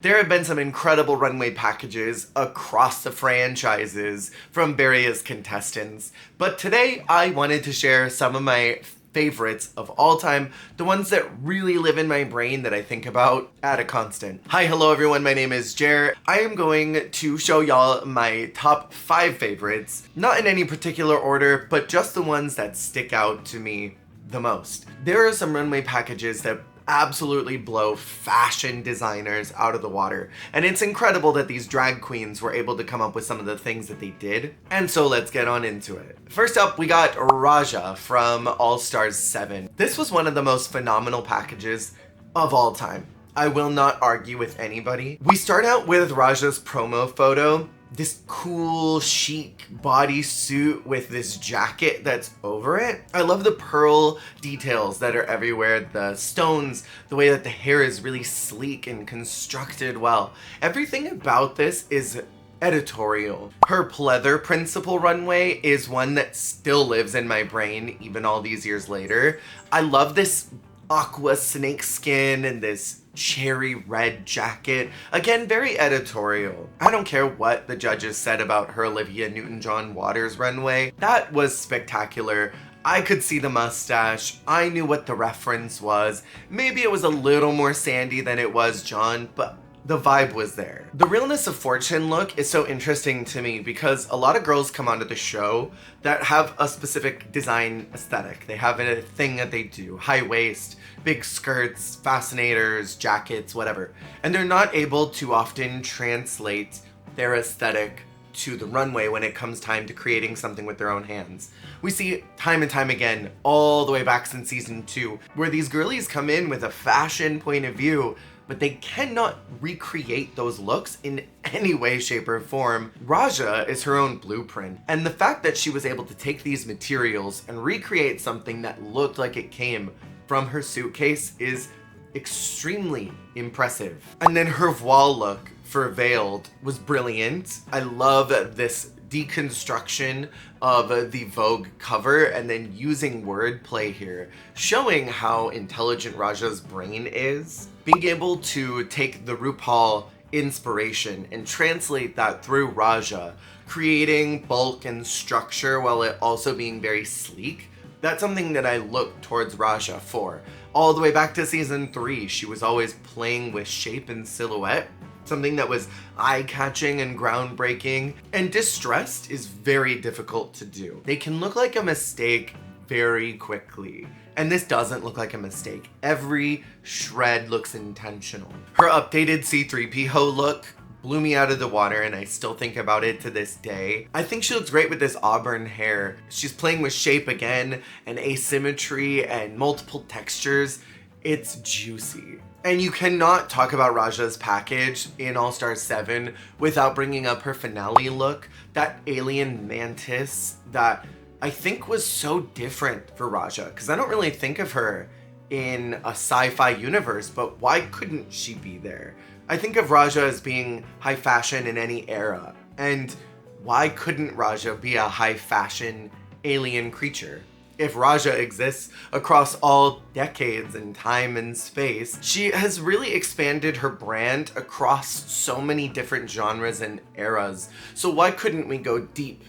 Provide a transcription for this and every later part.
There have been some incredible runway packages across the franchises from various contestants, but today I wanted to share some of my favorites of all time, the ones that really live in my brain that I think about at a constant. Hi, hello everyone, my name is Jer. I am going to show y'all my top 5 favorites, not in any particular order, but just the ones that stick out to me the most. There are some runway packages that absolutely blow fashion designers out of the water. And it's incredible that these drag queens were able to come up with some of the things that they did. And so let's get on into it. First up, we got Raja from All Stars 7. This was one of the most phenomenal packages of all time. I will not argue with anybody. We start out with Raja's promo photo. This cool chic bodysuit with this jacket that's over it. I love the pearl details that are everywhere, the stones, the way that the hair is really sleek and constructed well. Everything about this is editorial. Her pleather principle runway is one that still lives in my brain even all these years later. I love this aqua snake skin and this cherry red jacket. Again, very editorial. I don't care what the judges said about her Olivia Newton-John Waters runway. That was spectacular. I could see the mustache. I knew what the reference was. Maybe it was a little more sandy than it was John, but the vibe was there. The Realness of Fortune look is so interesting to me because a lot of girls come onto the show that have a specific design aesthetic. They have a thing that they do, high waist, big skirts, fascinators, jackets, whatever. And they're not able to often translate their aesthetic to the runway when it comes time to creating something with their own hands. We see time and time again, all the way back since season 2, where these girlies come in with a fashion point of view, but they cannot recreate those looks in any way, shape, or form. Raja is her own blueprint, and the fact that she was able to take these materials and recreate something that looked like it came from her suitcase is extremely impressive. And then her voile look for Veiled was brilliant. I love this deconstruction of the Vogue cover and then using wordplay here, showing how intelligent Raja's brain is. Being able to take the RuPaul inspiration and translate that through Raja, creating bulk and structure while it also being very sleek, that's something that I look towards Raja for. All the way back to season 3, she was always playing with shape and silhouette, something that was eye-catching and groundbreaking. And distressed is very difficult to do. They can look like a mistake very quickly. And this doesn't look like a mistake. Every shred looks intentional. Her updated C3PO look blew me out of the water, and I still think about it to this day. I think she looks great with this auburn hair. She's playing with shape again, and asymmetry, and multiple textures. It's juicy. And you cannot talk about Raja's package in All Stars 7 without bringing up her finale look. That alien mantis that I think was so different for Raja, because I don't really think of her in a sci-fi universe, but why couldn't she be there? I think of Raja as being high fashion in any era, and why couldn't Raja be a high fashion alien creature? If Raja exists across all decades and time and space, she has really expanded her brand across so many different genres and eras. So why couldn't we go deep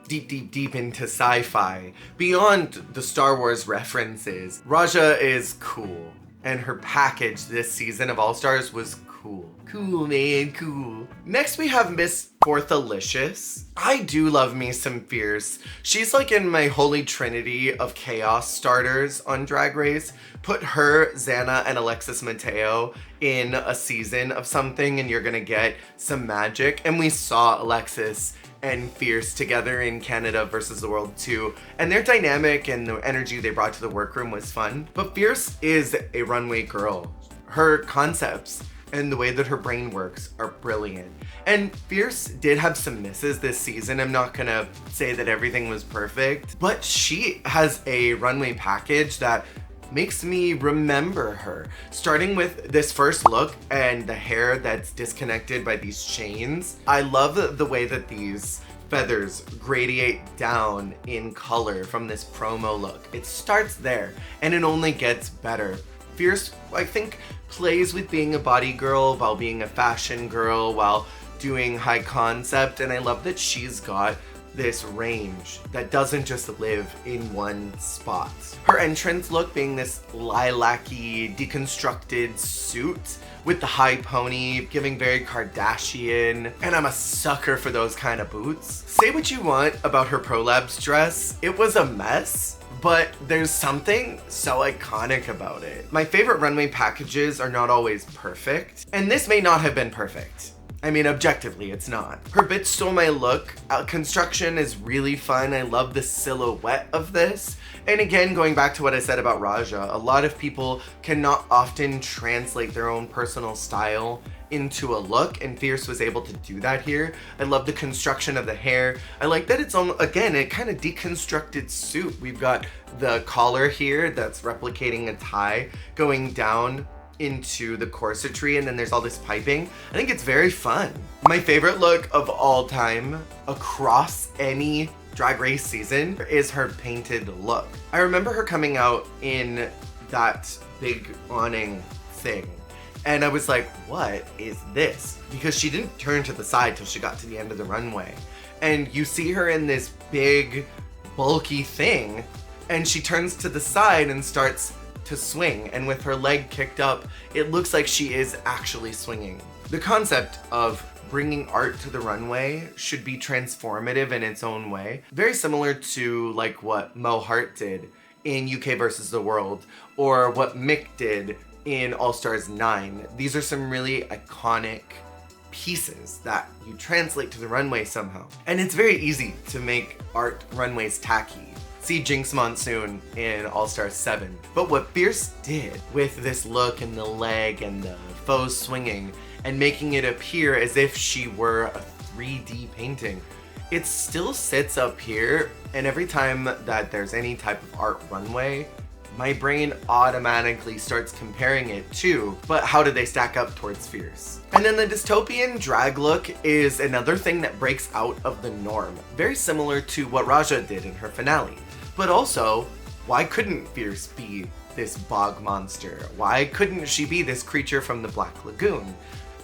into sci-fi? Beyond the Star Wars references, Raja is cool. And her package this season of All Stars was cool. Cool, man, cool. Next we have Miss Fourthalicious. I do love me some Fierce. She's like in my holy trinity of chaos starters on Drag Race. Put her, Xana, and Alexis Mateo in a season of something and you're gonna get some magic. And we saw Alexis and Fierce together in Canada versus the World 2, and their dynamic and the energy they brought to the workroom was fun. But Fierce is a runway girl. Her concepts and the way that her brain works are brilliant. And Fierce did have some misses this season. I'm not gonna say that everything was perfect, but she has a runway package that makes me remember her. Starting with this first look and the hair that's disconnected by these chains. I love the way that these feathers gradiate down in color from this promo look. It starts there and it only gets better. Fierce, I think, plays with being a body girl while being a fashion girl, while doing high concept, and I love that she's got this range that doesn't just live in one spot. Her entrance look being this lilac-y, deconstructed suit with the high pony, giving very Kardashian, and I'm a sucker for those kind of boots. Say what you want about her Prolabs dress, it was a mess, but there's something so iconic about it. My favorite runway packages are not always perfect, and this may not have been perfect. I mean, objectively, it's not. Her bits stole my look. Construction is really fun. I love the silhouette of this. And again, going back to what I said about Raja, a lot of people cannot often translate their own personal style into a look, and Fierce was able to do that here. I love the construction of the hair. I like that it's, again, a kind of deconstructed suit. We've got the collar here that's replicating a tie going down into the corsetry, and then there's all this piping. I think it's very fun. My favorite look of all time across any Drag Race season is her painted look. I remember her coming out in that big awning thing, and I was like, what is this? Because she didn't turn to the side till she got to the end of the runway. And you see her in this big, bulky thing, and she turns to the side and starts to swing, and with her leg kicked up, it looks like she is actually swinging. The concept of bringing art to the runway should be transformative in its own way. Very similar to like what Mo Hart did in UK versus the World, or what Mick did in All Stars 9. These are some really iconic pieces that you translate to the runway somehow. And it's very easy to make art runways tacky. See Jinx Monsoon in All Stars 7. But what Fierce did with this look and the leg and the faux swinging and making it appear as if she were a 3D painting, it still sits up here, and every time that there's any type of art runway, my brain automatically starts comparing it to, but how do they stack up towards Fierce? And then the dystopian drag look is another thing that breaks out of the norm. Very similar to what Raja did in her finale. But also, why couldn't Fierce be this bog monster? Why couldn't she be this creature from the Black Lagoon?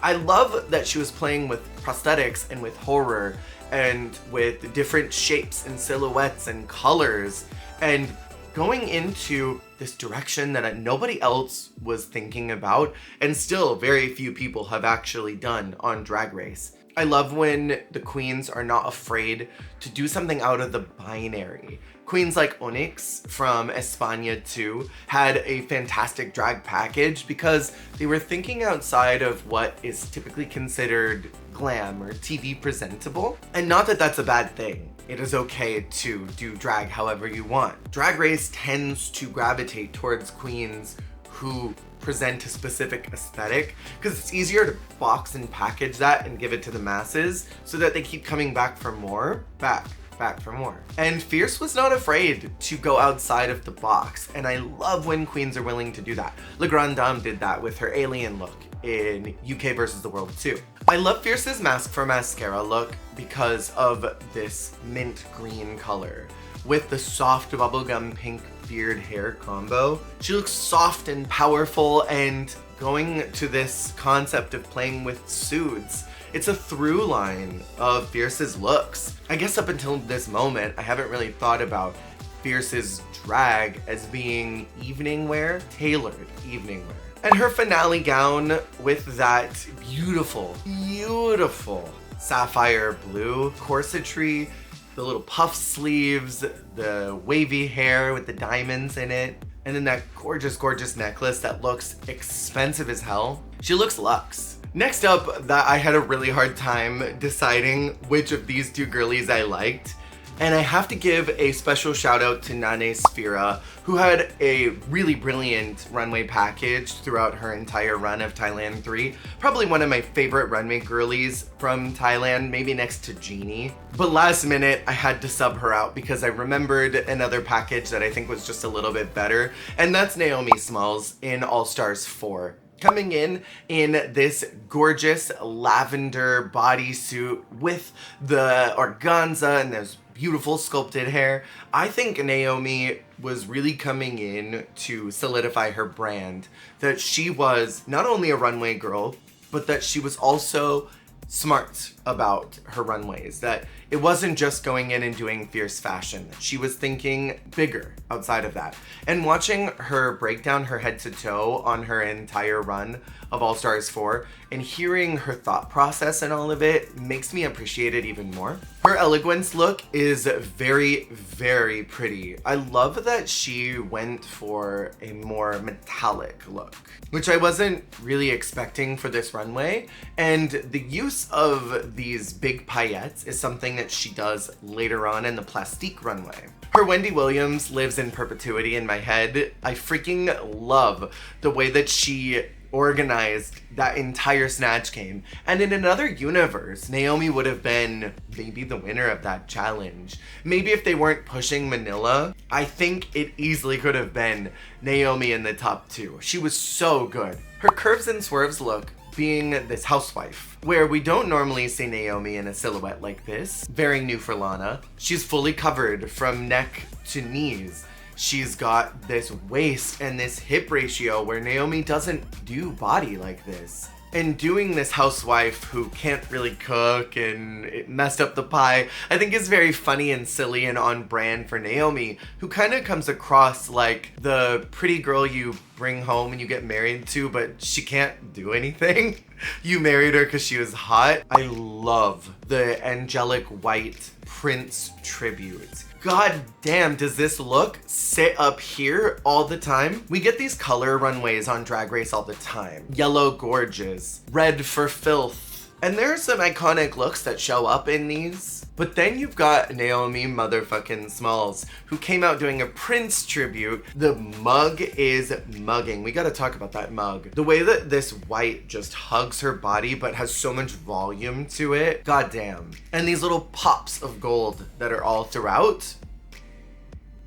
I love that she was playing with prosthetics and with horror and with different shapes and silhouettes and colors, and going into this direction that nobody else was thinking about, and still very few people have actually done on Drag Race. I love when the queens are not afraid to do something out of the binary. Queens like Onyx from España 2 had a fantastic drag package because they were thinking outside of what is typically considered glam or TV presentable. And not that that's a bad thing. It is okay to do drag however you want. Drag Race tends to gravitate towards queens who present a specific aesthetic because it's easier to box and package that and give it to the masses so that they keep coming back for more, back for more. And Fierce was not afraid to go outside of the box, and I love when queens are willing to do that. La Grande Dame did that with her alien look in UK versus the World 2. I love Fierce's Mask for Mascara look because of this mint green color with the soft bubblegum pink beard hair combo. She looks soft and powerful, and going to this concept of playing with suits, it's a through line of Fierce's looks. I guess up until this moment, I haven't really thought about Fierce's drag as being evening wear, tailored evening wear. And her finale gown with that beautiful, beautiful sapphire blue corsetry, the little puff sleeves, the wavy hair with the diamonds in it, and then that gorgeous, gorgeous necklace that looks expensive as hell. She looks luxe. Next up, that I had a really hard time deciding which of these two girlies I liked. And I have to give a special shout out to Nane Sphera, who had a really brilliant runway package throughout her entire run of Thailand 3. Probably one of my favorite runway girlies from Thailand, maybe next to Jeannie. But last minute, I had to sub her out because I remembered another package that I think was just a little bit better, and that's Naomi Smalls in All Stars 4. Coming in this gorgeous lavender bodysuit with the organza and those beautiful sculpted hair. I think Naomi was really coming in to solidify her brand, that she was not only a runway girl, but that she was also smart about her runways, that it wasn't just going in and doing fierce fashion. She was thinking bigger outside of that. And watching her break down her head to toe on her entire run of All Stars 4 and hearing her thought process and all of it makes me appreciate it even more. Her elegance look is very, very pretty. I love that she went for a more metallic look, which I wasn't really expecting for this runway. And the use of these big paillettes is something that she does later on in the plastique runway. Her Wendy Williams lives in perpetuity in my head. I freaking love the way that she organized that entire snatch game. And in another universe, Naomi would have been maybe the winner of that challenge. Maybe if they weren't pushing Manila, I think it easily could have been Naomi in the top 2. She was so good. Her curves and swerves look being this housewife, where we don't normally see Naomi in a silhouette like this. Very new for Lana. She's fully covered from neck to knees. She's got this waist and this hip ratio where Naomi doesn't do body like this. And doing this housewife who can't really cook and it messed up the pie, I think is very funny and silly and on brand for Naomi, who kind of comes across like the pretty girl you bring home and you get married to, but she can't do anything. You married her because she was hot. I love the angelic white Prince tribute. God damn, does this look sit up here all the time? We get these color runways on Drag Race all the time. Yellow gorgeous, red for filth. And there are some iconic looks that show up in these. But then you've got Naomi motherfucking Smalls, who came out doing a Prince tribute. The mug is mugging. We gotta talk about that mug. The way that this white just hugs her body but has so much volume to it. God damn. And these little pops of gold that are all throughout.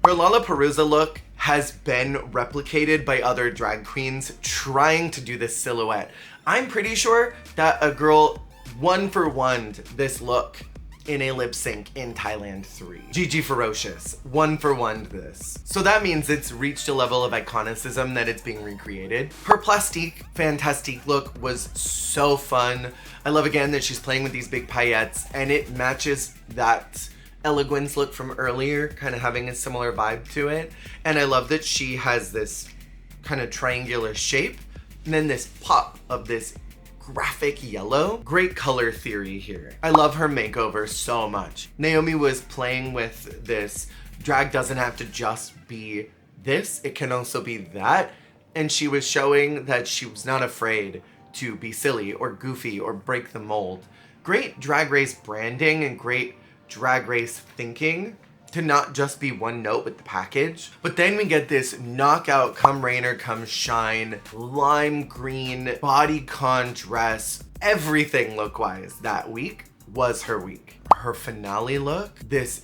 Her Lollapalooza look has been replicated by other drag queens trying to do this silhouette. I'm pretty sure that a girl one-for-one'd this look in a lip sync in Thailand 3. Gigi Ferocious, one-for-one this. So that means it's reached a level of iconicism that it's being recreated. Her Plastique Fantastique look was so fun. I love again that she's playing with these big paillettes and it matches that Elegance look from earlier, kind of having a similar vibe to it. And I love that she has this kind of triangular shape and then this pop of this graphic yellow. Great color theory here. I love her makeover so much. Naomi was playing with this. Drag doesn't have to just be this, it can also be that. And she was showing that she was not afraid to be silly or goofy or break the mold. Great Drag Race branding and great Drag Race thinking to not just be one note with the package. But then we get this knockout, come rain or come shine, lime green, bodycon dress. Everything look-wise that week was her week. Her finale look, this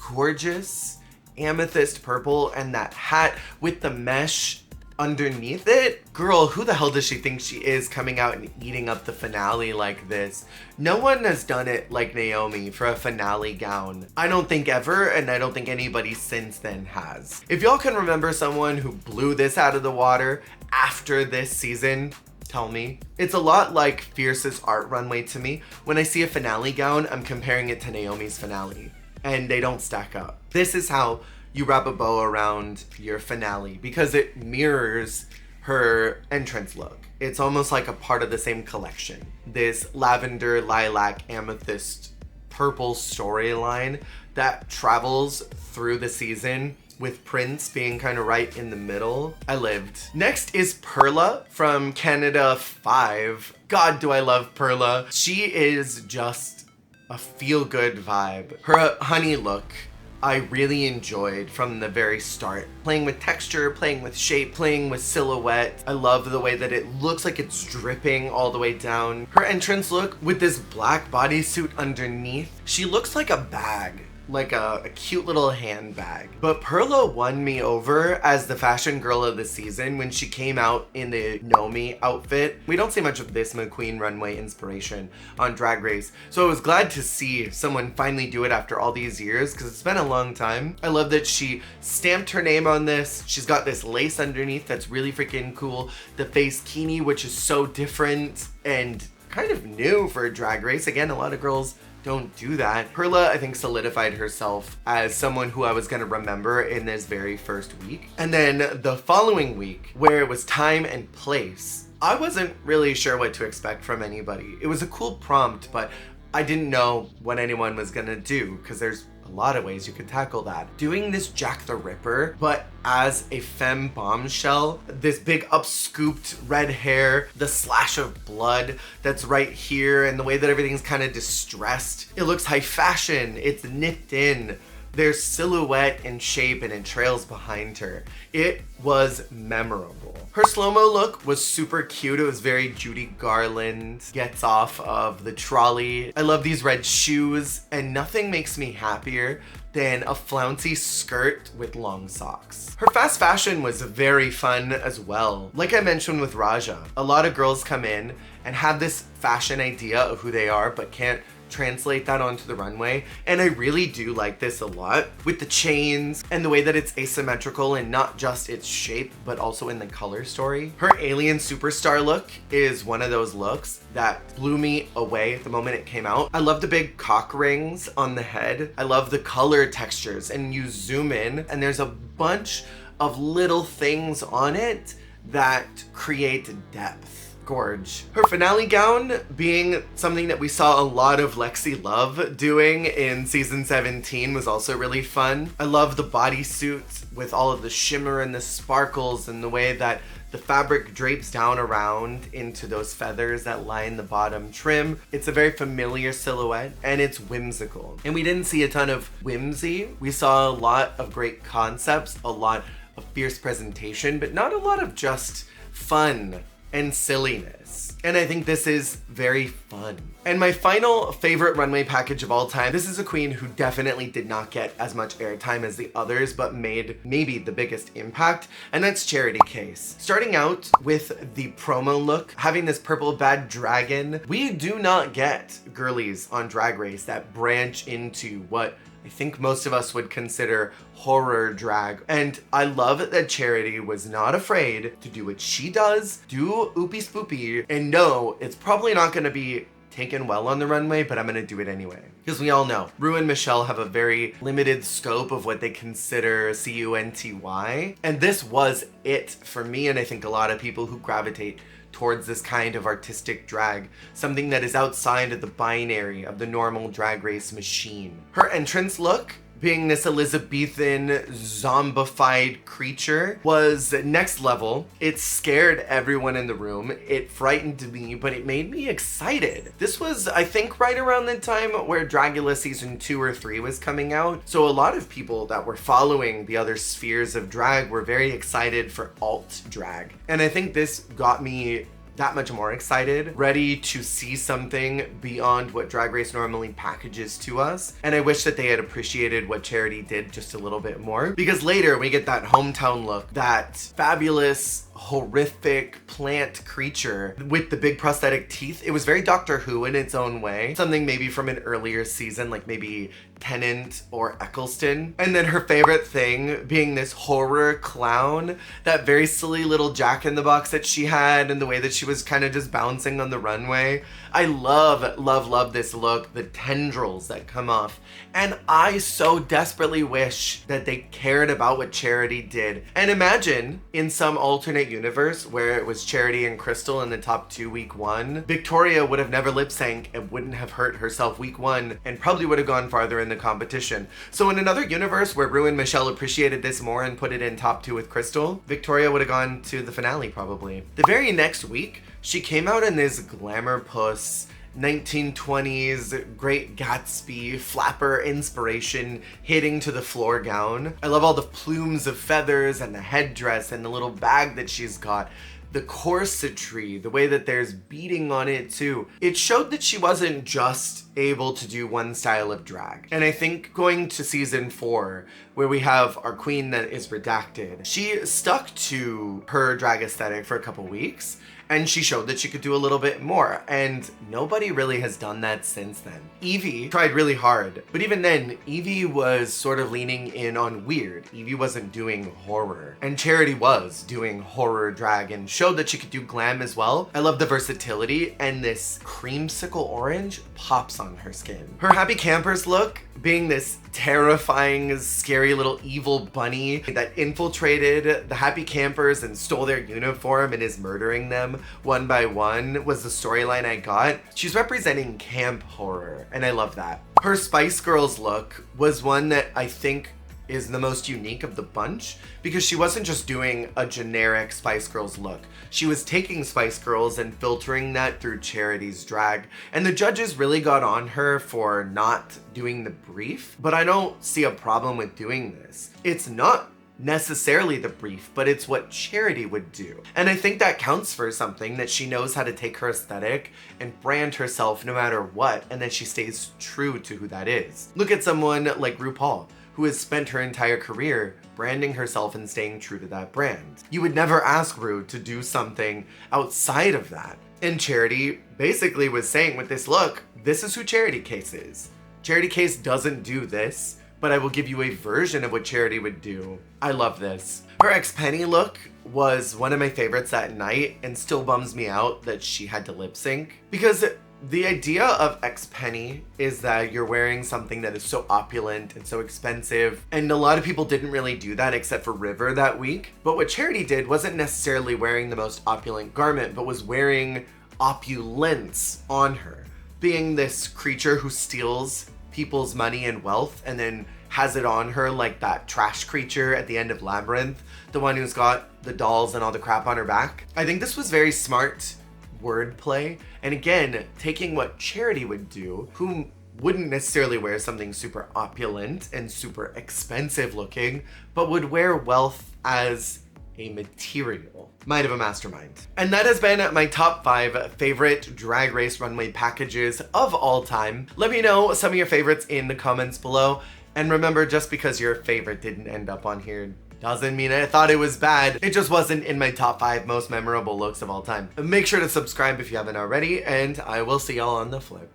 gorgeous amethyst purple and that hat with the mesh underneath it. Girl, who the hell does she think she is coming out and eating up the finale like this? No one has done it like Naomi for a finale gown. I don't think ever, and I don't think anybody since then has. If y'all can remember someone who blew this out of the water after this season, tell me. It's a lot like Fierce's art runway to me. When I see a finale gown, I'm comparing it to Naomi's finale, and they don't stack up. This is how you wrap a bow around your finale because it mirrors her entrance look. It's almost like a part of the same collection. This lavender, lilac, amethyst, purple storyline that travels through the season with Prince being kind of right in the middle. I lived. Next is Perla from Canada 5. God, do I love Perla. She is just a feel-good vibe. Her honey look, I really enjoyed from the very start. Playing with texture, playing with shape, playing with silhouette. I love the way that it looks like it's dripping all the way down. Her entrance look with this black bodysuit underneath. She looks like a bag. like a cute little handbag. But Perla won me over as the fashion girl of the season when she came out in the Naomi outfit. We don't see much of this McQueen runway inspiration on Drag Race, so I was glad to see someone finally do it after all these years, because it's been a long time. I love that she stamped her name on this. She's got this lace underneath that's really freaking cool. The face kini, which is so different and kind of new for Drag Race. Again, a lot of girls don't do that. Perla, I think, solidified herself as someone who I was gonna remember in this very first week. And then the following week, where it was time and place, I wasn't really sure what to expect from anybody. It was a cool prompt, but I didn't know what anyone was gonna do, because there's a lot of ways you could tackle that. Doing this Jack the Ripper, but as a femme bombshell, this big up-scooped red hair, the slash of blood that's right here, and the way that everything's kind of distressed. It looks high fashion, it's nipped in. There's silhouette and shape, and it trails behind her. It was memorable. Her slow-mo look was super cute. It was very Judy Garland, gets off of the trolley. I love these red shoes, and nothing makes me happier than a flouncy skirt with long socks. Her fast fashion was very fun as well. Like I mentioned with Raja, a lot of girls come in and have this fashion idea of who they are, but can't translate that onto the runway, and I really do like this a lot with the chains and the way that it's asymmetrical and not just its shape but also in the color story. Her alien superstar look is one of those looks that blew me away the moment it came out. I love the big cock rings on the head. I love the color textures, and you zoom in and there's a bunch of little things on it that create depth. Gorge. Her finale gown being something that we saw a lot of Lexi Love doing in season 17 was also really fun. I love the bodysuit with all of the shimmer and the sparkles and the way that the fabric drapes down around into those feathers that line the bottom trim. It's a very familiar silhouette, and it's whimsical. And we didn't see a ton of whimsy. We saw a lot of great concepts, a lot of fierce presentation, but not a lot of just fun and silliness. And I think this is very fun. And my final favorite runway package of all time, this is a queen who definitely did not get as much airtime as the others, but made maybe the biggest impact, and that's Charity Case. Starting out with the promo look, having this purple bad dragon, we do not get girlies on Drag Race that branch into what I think most of us would consider horror drag. And I love that Charity was not afraid to do what she does, do oopie spoopy, and no, it's probably not gonna be taken well on the runway, but I'm gonna do it anyway. Because we all know, Rue and Michelle have a very limited scope of what they consider CUNTY, and this was it for me, and I think a lot of people who gravitate towards this kind of artistic drag, something that is outside of the binary of the normal Drag Race machine. Her entrance look, being this Elizabethan zombified creature, was next level. It scared everyone in the room. It frightened me, but it made me excited. This was, I think, right around the time where Dragula season 2 or 3 was coming out. So a lot of people that were following the other spheres of drag were very excited for alt drag. And I think this got me that much more excited, ready to see something beyond what Drag Race normally packages to us. And I wish that they had appreciated what Charity did just a little bit more, because later we get that hometown look, that fabulous, horrific plant creature with the big prosthetic teeth. It was very Doctor Who in its own way, something maybe from an earlier season, like maybe Tennant or Eccleston. And then her favorite thing being this horror clown, that very silly little Jack-in-the-Box that she had, and the way that she was kind of just bouncing on the runway. I love, love, love this look, the tendrils that come off. And I so desperately wish that they cared about what Charity did. And imagine in some alternate universe where it was Charity and Crystal in the top 2 week 1, Victoria would have never lip sync and wouldn't have hurt herself week 1 and probably would have gone farther in the competition. So in another universe where Rue and Michelle appreciated this more and put it in top 2 with Crystal, Victoria would have gone to the finale probably. The very next week, she came out in this glamour puss 1920s Great Gatsby flapper inspiration hitting to the floor gown. I love all the plumes of feathers and the headdress and the little bag that she's got. the corsetry, the way that there's beading on it too. It showed that she wasn't just able to do one style of drag. And I think going to season 4, where we have our queen that is redacted, she stuck to her drag aesthetic for a couple weeks, and she showed that she could do a little bit more, and nobody really has done that since then. Evie tried really hard, but even then, Evie was sort of leaning in on weird. Evie wasn't doing horror, and Charity was doing horror drag and showed that she could do glam as well. I love the versatility, and this creamsicle orange pops on her skin. Her Happy Campers look, being this terrifying, scary little evil bunny that infiltrated the Happy Campers and stole their uniform and is murdering them one by one, was the storyline I got. She's representing camp horror, and I love that. Her Spice Girls look was one that I think is the most unique of the bunch, because she wasn't just doing a generic Spice Girls look. She was taking Spice Girls and filtering that through Charity's drag, and the judges really got on her for not doing the brief, but I don't see a problem with doing this. It's not necessarily the brief, but it's what Charity would do. And I think that counts for something, that she knows how to take her aesthetic and brand herself no matter what, and that she stays true to who that is. Look at someone like RuPaul, who has spent her entire career branding herself and staying true to that brand. You would never ask Ru to do something outside of that. And Charity basically was saying with this look, this is who Charity Case is. Charity Case doesn't do this, but I will give you a version of what Charity would do. I love this. Her X-Penny look was one of my favorites that night, and still bums me out that she had to lip sync, because the idea of X-Penny is that you're wearing something that is so opulent and so expensive, and a lot of people didn't really do that except for River that week. But what Charity did wasn't necessarily wearing the most opulent garment, but was wearing opulence on her, being this creature who steals people's money and wealth and then has it on her like that trash creature at the end of Labyrinth, the one who's got the dolls and all the crap on her back. I think this was very smart wordplay, and again, taking what Charity would do, who wouldn't necessarily wear something super opulent and super expensive looking, but would wear wealth as a material. Mind of a mastermind. And that has been my top 5 favorite Drag Race runway packages of all time. Let me know some of your favorites in the comments below. And remember, just because your favorite didn't end up on here doesn't mean I thought it was bad. It just wasn't in my top 5 most memorable looks of all time. Make sure to subscribe if you haven't already, and I will see y'all on the flip.